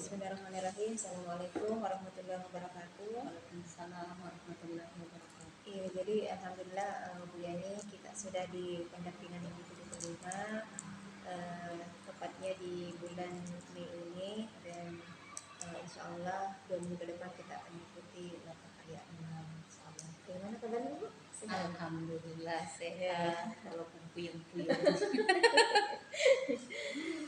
Bismillahirrahmanirrahim. Assalamualaikum warahmatullahi wabarakatuh. Waalaikumsalam warahmatullahi wabarakatuh. Iya, jadi alhamdulillah Bu Yani kita sudah di pendampingan Ibu 75 tepatnya di bulan Mei ini dan insya Allah 2 minggu ke depan kita akan mengikuti mata kuliah insyaallah. Bagaimana kabarnya Bu? Sehat? Alhamdulillah Ya. sehat, walaupun puyeng-puyeng.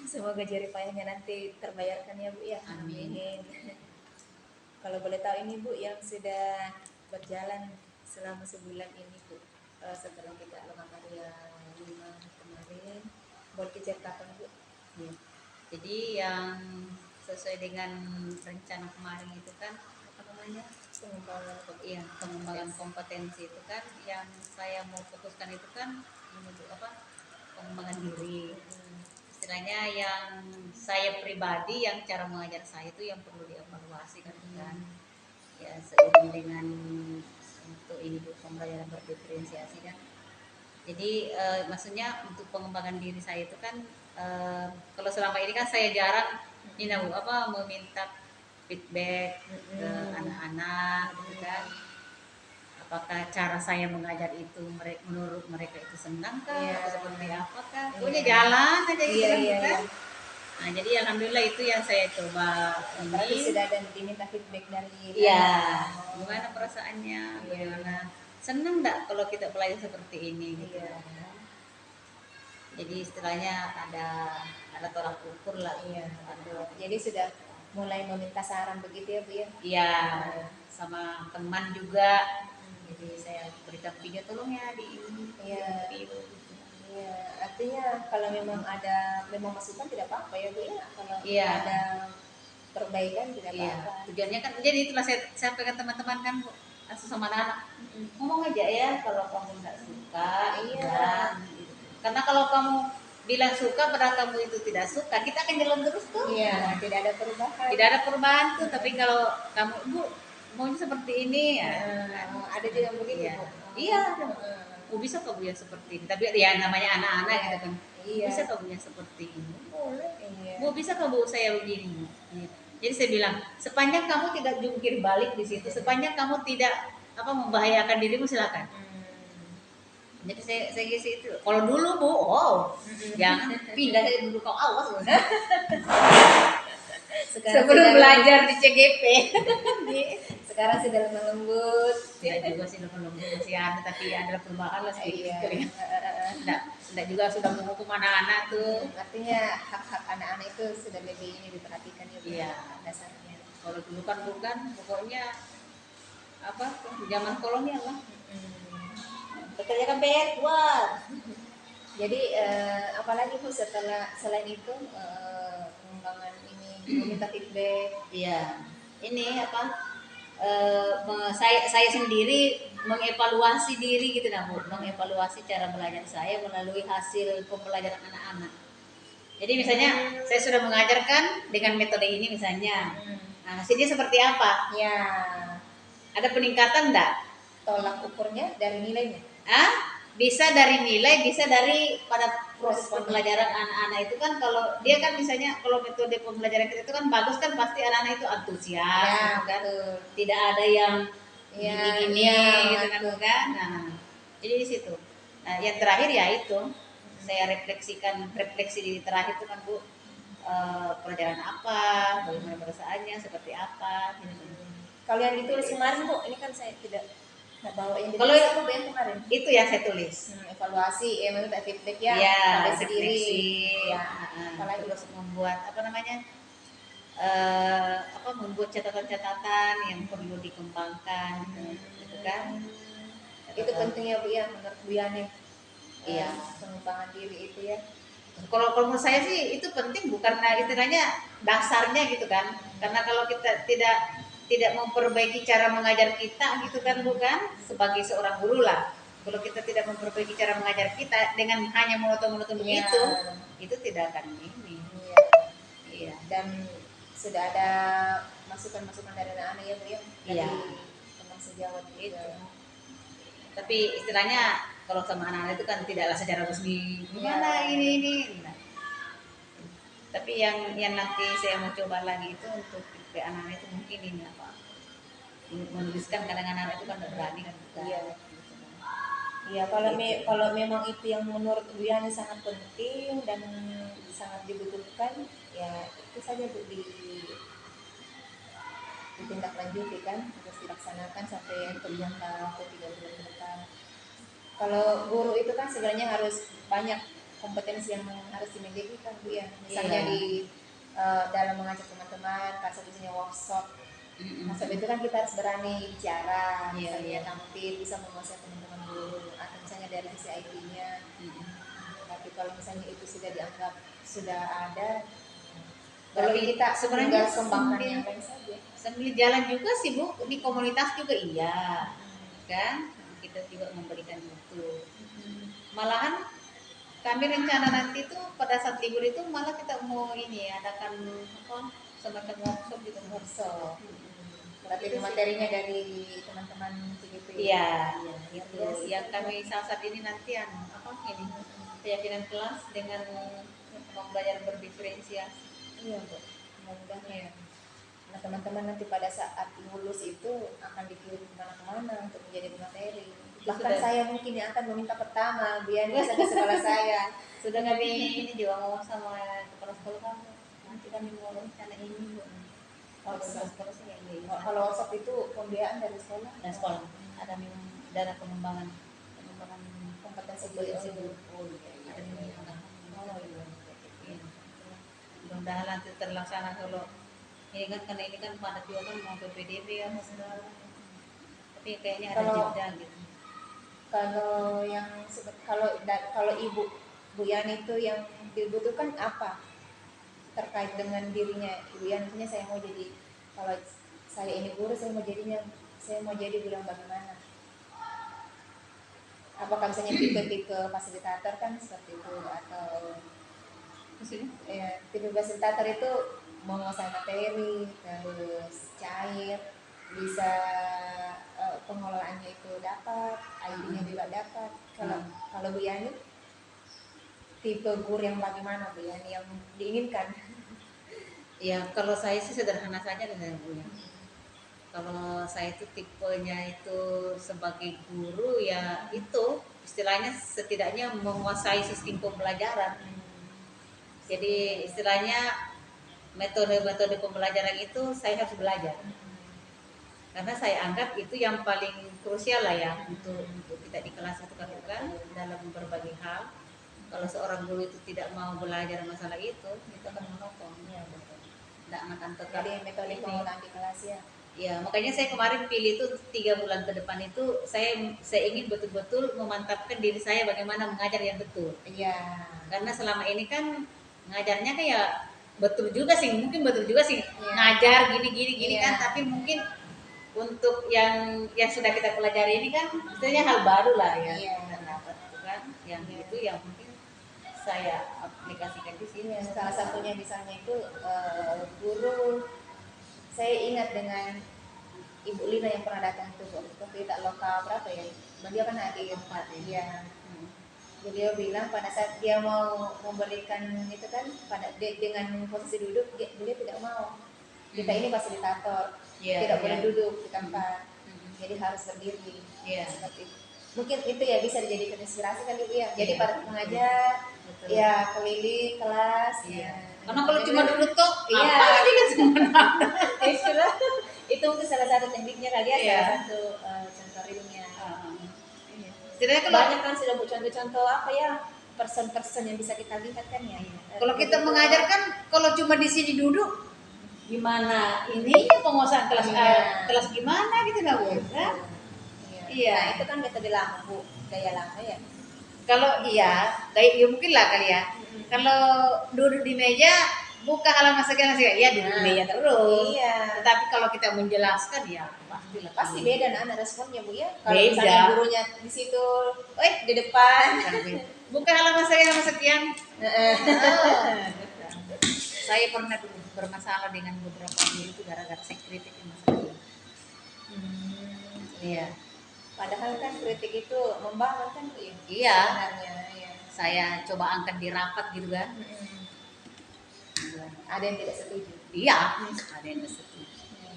Semoga jerih payahnya nanti terbayarkan ya Bu ya. Amin. Kalau boleh tahu ini Bu yang sudah berjalan selama sebulan ini Bu, setelah kita lengkap karya 5 kemarin, boleh diceritakan Bu? Ya. Jadi yang sesuai dengan rencana kemarin itu kan apa namanya? Pengembangan kompetensi itu kan yang saya mau fokuskan itu kan untuk apa? Pengembangan diri. Istilahnya yang saya pribadi yang cara mengajar saya itu yang perlu dievaluasi kan. Ya seiring dengan untuk ini pembelajaran berdiferensiasi kan. Jadi maksudnya untuk pengembangan diri saya itu kan kalau selama ini kan saya jarang meminta feedback ke anak-anak gitu kan. Apakah cara saya mengajar itu menurut mereka itu senang kah atau seperti apakah? Pokoknya jalan aja gitu kan. Nah, jadi alhamdulillah itu yang saya coba Berarti ini. sudah ada diminta feedback dari Iya, gimana perasaannya? Bagaimana? Senang enggak kalau kita belajar seperti ini gitu. Jadi istilahnya ada tolak ukur lah. Jadi sudah mulai meminta saran begitu ya Bu ya? Iya, sama teman juga. Jadi saya berikan video tolong ya di ini. Iya. Video. Iya, artinya kalau memang masukan tidak apa-apa ya Bu ya. Kalau ada perbaikan tidak apa-apa. Tujuannya kan jadi itulah saya sampaikan teman-teman kan Bu, sama anak ngomong aja ya kalau kamu nggak suka. Karena kalau kamu bilang suka padahal kamu itu tidak suka, kita akan jalan terus tuh. Iya, tidak ada perubahan. Tidak ada perubahan tuh, tapi kalau kamu Bu maunya seperti ini ya. Ada juga yang begitu Bu. Iya. Oh bisa kamu yang seperti ini, tapi ya namanya anak-anak gitu kan. Bisa kamu yang seperti ini. Boleh. Bu bisa kamu saya begini. Jadi saya bilang, sepanjang kamu tidak jungkir balik di situ, sepanjang kamu tidak membahayakan dirimu silakan. Jadi saya kisi itu. Kalau dulu Bu, jangan pindah dari dulu kau awas. Sebelum belajar di CGP. Sekarang sudah lemah lembut. Tidak juga sih lemah lembut masih ada, tapi ada perubahan lah sedikit. Tidak juga sudah menghukum anak-anak tuh. Artinya hak-hak anak-anak itu sudah lebih ini diperhatikan ya Bu. Iya. Dasarnya. Kalau dulu kan bukan, pokoknya zaman kolonial lah. Bekerjakan PR buat. Jadi apalagi Bu selain itu pengembangan ini meminta feedback. Iya. Ini saya sendiri mengevaluasi diri gitu nah Bu, mengevaluasi cara belajar saya melalui hasil pembelajaran anak-anak. Jadi misalnya saya sudah mengajarkan dengan metode ini misalnya, nah hasilnya seperti apa? Ya. Ada peningkatan enggak? Tolak ukurnya dari nilainya? Bisa dari nilai, bisa dari pada proses pembelajaran anak-anak itu kan. Kalau dia kan misalnya kalau metode pembelajaran kita itu kan bagus kan, pasti anak-anak itu antusias kan, tidak ada yang gini-gini gitu kan. Nah, jadi di situ. Nah, yang terakhir ya itu saya refleksi di terakhir itu kan Bu, pelajaran apa, bagaimana perasaannya, seperti apa gitu. Kalau yang ditulis kemarin Bu, ini kan saya tidak bawa yang kalau yang kemarin itu yang saya tulis evaluasi minta feedback ya pada sendiri ya, terus membuat membuat catatan-catatan yang perlu dikembangkan gitu kan. Itu pentingnya Bu ya menurut Bu Yani. Iya, pengembangan diri itu ya. Kalau menurut saya sih itu penting, bukan istilahnya dasarnya gitu kan. Karena kalau kita tidak memperbaiki cara mengajar kita gitu kan, bukan sebagai seorang guru lah. Kalau kita tidak memperbaiki cara mengajar kita dengan hanya monoton begitu, itu tidak akan ini. Iya. Dan sudah ada masukan-masukan dari anak-anak ya Bu ya. Dari teman sejawat itu. Tapi istilahnya kalau sama anak-anak itu kan tidaklah secara resmi. Gimana ini. Tapi yang nanti saya mau coba lagi itu untuk ke anak-anak itu mungkin ini apa? Menuliskan kadang anak-anak itu kan nggak berani kan kita. Iya. Gitu. Iya, kalau memang itu yang menurut Bu Yani sangat penting dan sangat dibutuhkan, ya itu saja Bu ditindaklanjuti kan, harus dilaksanakan sampai untuk jangka waktu 3 bulan ke depan. Kalau guru itu kan sebenarnya harus banyak kompetensi yang harus dimiliki kan Bu ya. Misalnya Iya. di dalam mengajak teman-teman, pas misalnya workshop. Workshop itu kan kita harus berani bicara, Iya, misalnya iya. tampil, bisa menguasai teman-teman guru, atau misalnya dari sisi IT-nya. Tapi kalau misalnya itu sudah dianggap sudah ada, kalau Berarti kita sebenarnya tinggal kembangkan yang lain saja. sambil jalan juga sih Bu, di komunitas juga iya, kan? Kita juga memberikan itu. Malahan kami rencana nanti tuh pada saat libur itu malah kita mau ini adakan apa semacam workshop gitu. Workshop. Berarti Itu itu sih. materinya dari teman-teman CGP. Iya, itu Iya sih, yang itu. kami saat ini nanti apa ini keyakinan kelas dengan pembelajaran berdiferensiasi. Iya Bu, mudah-mudahan. Iya. Nah teman-teman nanti pada saat lulus itu akan dikirim kemana-mana untuk menjadi materi. Bahkan sudah. saya mungkin yang akan meminta pertama biar bisa ke sekolah saya. Sudah kami ini juga ngomong sama kepala sekolah kamu. Nanti kami mau rencana ini Bu. Kalau sekolah sih kayak gitu. Kalau workshop itu pembiayaan dari sekolah Dan sekolah ada memang dana pengembangan kompetensi kompetensi guru. guru. Ada memang Oh iya. iya. Mudah-mudahan nanti terlaksana kalau ini kan karena ini kan padat juga kan mau PPDB ya segala. Tapi kayaknya ada Kalau- jeda gitu. Kalau yang kalau ibu Bu Yani itu yang dibutuhkan apa terkait dengan dirinya Ibu Yani? Misalnya saya mau jadi, kalau saya ini guru, saya mau jadi guru yang bagaimana? Apakah misalnya tipe fasilitator kan seperti itu, atau Maksudnya? tipe fasilitator itu menguasai materi, terus cair, bisa pengelolaannya itu dapat, ID-nya juga dapat. Kalau Bu Yani tipe guru yang bagaimana Bu Yani yang diinginkan? Ya kalau saya sih sederhana saja dengan gurunya. Kalau saya itu tipenya itu sebagai guru ya itu istilahnya setidaknya menguasai sistem pembelajaran. Jadi istilahnya metode-metode pembelajaran itu saya harus belajar. Karena saya anggap itu yang paling krusial lah ya untuk kita di kelas itu lakukan dalam berbagai hal. Kalau seorang guru itu tidak mau belajar masalah itu akan menopang. Ya, betul. Tidak akan tetap. Jadi metode ini. pengelolaan di kelas ya. Ya, makanya saya kemarin pilih itu 3 bulan ke depan itu saya ingin betul-betul memantapkan diri saya bagaimana mengajar yang betul. Iya. Karena selama ini kan ngajarnya kayak betul juga sih, mungkin betul juga sih Iya. ngajar gini Iya. kan, tapi mungkin untuk yang sudah kita pelajari ini kan istilahnya hal baru lah ya. Iya. Kita dapat itu kan, yang Iya. itu yang mungkin saya aplikasikan di sini. Iya, salah satunya misalnya itu guru, saya ingat dengan Ibu Lina yang pernah datang itu waktu kita lokal berapa ya? Dia kan hadir 4 ya. Beliau bilang pada saat dia mau memberikan itu kan dengan posisi duduk, beliau tidak mau. Kita ini fasilitator, tidak boleh duduk di tempat, jadi harus berdiri. Seperti itu. Mungkin itu ya bisa dijadikan inspirasi kali Bu ya. Jadi pada mengajar, Betul. ya keliling kelas. Iya. Ya. Karena kalau cuma duduk tuh, Iya. apa juga cuma Itu mungkin salah satu tekniknya kali ya, Iya. salah satu contoh realnya. Setidaknya kalau Banyak kan sudah contoh-contoh apa ya, person-person yang bisa kita lihat kan ya. kalau kita mengajar kan kalau cuma di sini duduk gimana ini penguasaan kelas Iya. kelas gimana gitu lah Bu kan? Iya. Nah itu kan metode lama Bu, gaya lama ya. Kalau iya kayak ya mungkin lah kali ya. Kalau duduk di meja buka halaman segala sih ya duduk di meja terus. Iya. Tetapi kalau kita menjelaskan ya Pasti beda anak responnya Bu ya. Kalau Beda. misalnya gurunya di situ, di depan. buka halaman sekian. Saya pernah dulu bermasalah dengan beberapa guru itu gara-gara saya kritik masalah. Iya. Padahal kan kritik itu membangun kan Bu ya. Iya. Sebenarnya. Iya. Saya coba angkat di rapat gitu kan. Ada yang tidak setuju. Iya, ada yang setuju.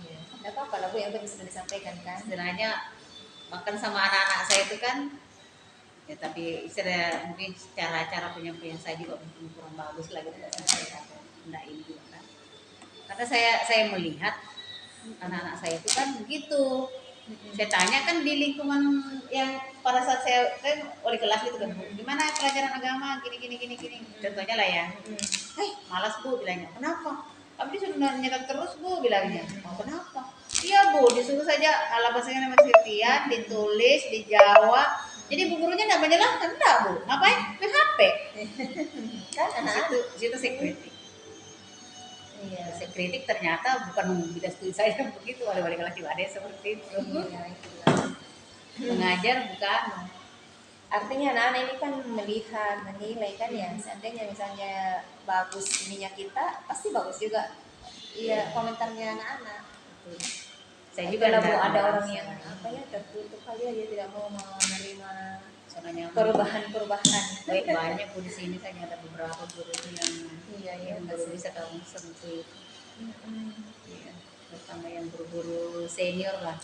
Iya. Tidak apa-apa lah Bu, yang penting sudah disampaikan kan. Sebenarnya makan sama anak-anak saya itu kan, ya tapi mungkin cara penyampaian saya juga mungkin kurang bagus lagi enggak ini juga kan. Karena saya melihat anak-anak saya itu kan begitu. Saya tanya kan di lingkungan yang pada saat saya kan oleh kelas gitu kan, gimana pelajaran agama gini. Contohnya lah ya. Malas Bu bilangnya. Kenapa? Tapi disuruh nyetak terus Bu bilangnya. Oh, kenapa? Iya Bu, disuruh saja ala bahasanya nama Setian, ditulis, dijawab. Jadi bu gurunya enggak menjelaskan, enggak Bu. Ngapain? Main HP. Kan anak-anak. Situ saya kritik. Iya. Saya kritik ternyata bukan bidang studi saya begitu, wali-wali kelas juga ada yang seperti itu. Iya, itulah. Mengajar bukan. Artinya anak-anak ini kan melihat, menilai kan ya. Seandainya misalnya bagus ininya kita, pasti bagus juga. Iya, komentarnya anak-anak. Saya juga kalau ada merasa. orang yang apa ya tertutup kali ya, dia tidak mau menerima Soalnya perubahan. baik banyak Bu di sini kan ada beberapa guru yang Iya, baru bisa kamu sentuh. Iya, terutama yang guru-guru senior lah.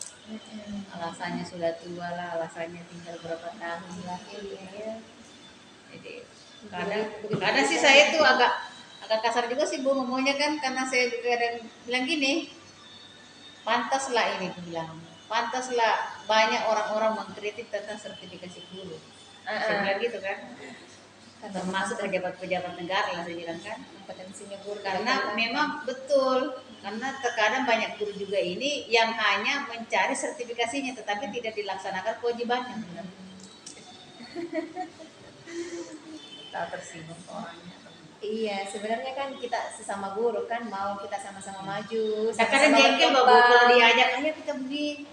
Alasannya sudah tua lah, alasannya tinggal berapa tahun lah. Iya. Jadi kadang sih saya tuh agak kasar juga sih Bu ngomongnya kan, karena saya kadang bilang gini, pantaslah ini bilang, pantaslah banyak orang-orang mengkritik tentang sertifikasi guru. Saya bilang gitu kan, termasuk pejabat-pejabat negara lah saya bilang kan, kompetensinya guru. karena memang betul, karena terkadang banyak guru juga ini yang hanya mencari sertifikasinya tetapi tidak dilaksanakan kewajibannya. Tak tersinggung orangnya. Iya, sebenarnya kan kita sesama guru kan mau kita sama-sama maju. Kadang jengkel bagus kalau diajak, ayo kita begini.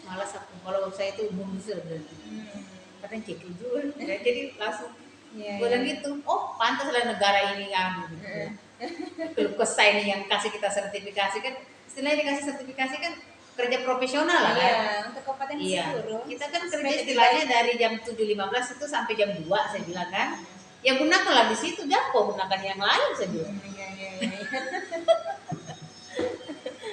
Malas aku kalau saya itu umum berarti. Kadang jengkel juga. Jadi langsung bilang gitu. Oh, pantas lah negara ini kan. Kalau kesah ini yang kasih kita sertifikasi kan, istilahnya dikasih sertifikasi kan kerja profesional lah kan. Iya, untuk kompetensi guru. Kita kan kerja istilahnya dari jam 7.15 itu sampai jam 2 saya bilang kan. Ya gunakanlah di situ, jangan kok gunakan yang lain saja.